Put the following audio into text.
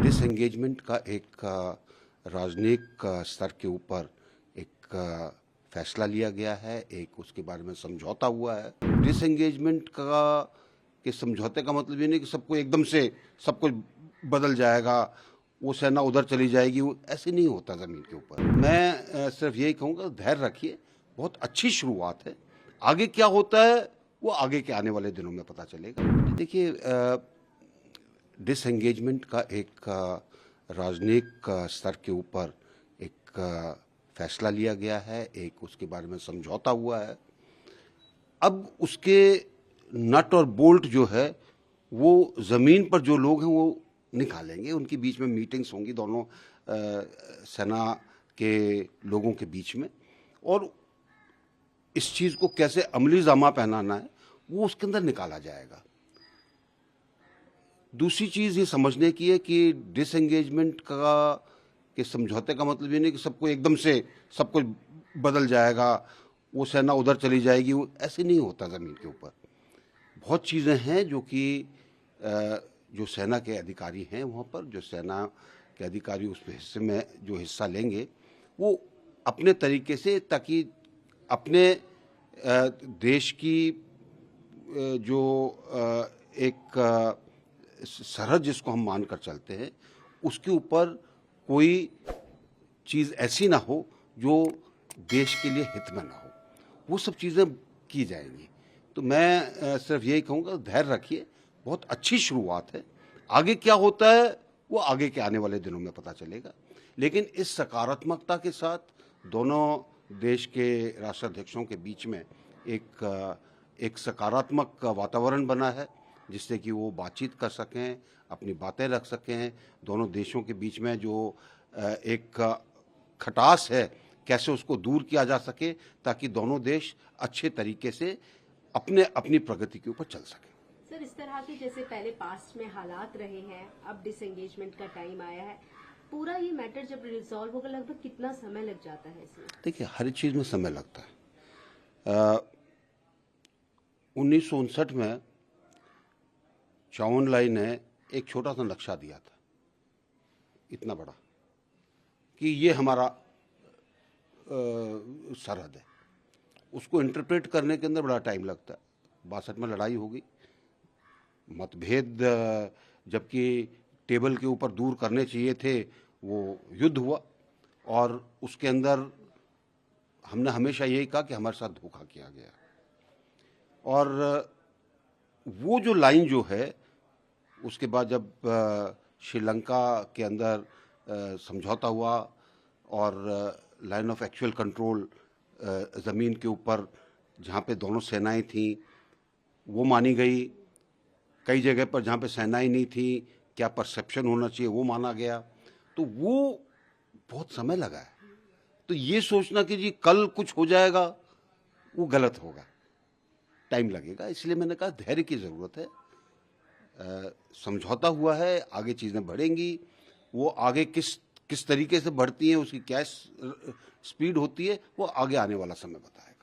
Disengagement का एक राजनयिक स्तर के ऊपर एक फैसला लिया गया है, एक उसके बारे में समझौता हुआ है। डिसएंगेजमेंट का के समझौते का मतलब ये नहीं कि सबको एकदम से सब कुछ बदल जाएगा, वो सेना उधर चली जाएगी, वो ऐसे नहीं होता ज़मीन के ऊपर। मैं सिर्फ यही कहूँगा, धैर्य रखिए, बहुत अच्छी शुरुआत है। आगे क्या होता है वो आगे के आने वाले दिनों में पता चलेगा। देखिए, डिसएंगेजमेंट का एक राजनयिक स्तर के ऊपर एक फैसला लिया गया है, एक उसके बारे में समझौता हुआ है। अब उसके नट और बोल्ट जो है वो ज़मीन पर जो लोग हैं वो निकालेंगे, उनके बीच में मीटिंग्स होंगी दोनों सेना के लोगों के बीच में, और इस चीज़ को कैसे अमली जामा पहनाना है वो उसके अंदर निकाला जाएगा। दूसरी चीज़ ये समझने की है कि डिसएंगेजमेंट के समझौते का मतलब ये नहीं कि सबको एकदम से सब कुछ बदल जाएगा, वो सेना उधर चली जाएगी, वो ऐसे नहीं होता ज़मीन के ऊपर। बहुत चीज़ें हैं जो कि जो सेना के अधिकारी हैं वहाँ पर, जो सेना के अधिकारी उस हिस्से में जो हिस्सा लेंगे वो अपने तरीके से, ताकि अपने देश की जो एक सरहद जिसको हम मानकर चलते हैं उसके ऊपर कोई चीज़ ऐसी ना हो जो देश के लिए हित में ना हो, वो सब चीज़ें की जाएंगी। तो मैं सिर्फ यही कहूँगा, धैर्य रखिए, बहुत अच्छी शुरुआत है। आगे क्या होता है वो आगे के आने वाले दिनों में पता चलेगा, लेकिन इस सकारात्मकता के साथ दोनों देश के राष्ट्राध्यक्षों के बीच में एक सकारात्मक वातावरण बना है, जिससे कि वो बातचीत कर सकें, अपनी बातें रख सकें। दोनों देशों के बीच में जो एक खटास है कैसे उसको दूर किया जा सके, ताकि दोनों देश अच्छे तरीके से अपनी प्रगति के ऊपर चल सकें। सर, इस तरह के जैसे पहले पास्ट में हालात रहे हैं, अब डिसएंगेजमेंट का टाइम आया है, पूरा ये मैटर जब रिजॉल्व होगा लगभग कितना समय लग जाता है इसमें? देखिए, हर चीज़ में समय लगता है। 1959 में चौवन ने एक छोटा सा नक्शा दिया था, इतना बड़ा, कि ये हमारा सरहद है। उसको इंटरप्रेट करने के अंदर बड़ा टाइम लगता है। 62 में लड़ाई हो गई, मतभेद जबकि टेबल के ऊपर दूर करने चाहिए थे वो युद्ध हुआ, और उसके अंदर हमने हमेशा यही कहा कि हमारे साथ धोखा किया गया। और वो जो लाइन जो है, उसके बाद जब श्रीलंका के अंदर समझौता हुआ और लाइन ऑफ एक्चुअल कंट्रोल ज़मीन के ऊपर जहाँ पे दोनों सेनाएं थीं वो मानी गई। कई जगह पर जहाँ पे सेनाएं नहीं थी, क्या परसेप्शन होना चाहिए वो माना गया। तो वो बहुत समय लगा है। तो ये सोचना कि जी कल कुछ हो जाएगा, वो गलत होगा, टाइम लगेगा। इसलिए मैंने कहा धैर्य की ज़रूरत है। समझौता हुआ है, आगे चीज़ें बढ़ेंगी। वो आगे किस तरीके से बढ़ती हैं, उसकी क्या स्पीड होती है, वो आगे आने वाला समय बताएगा।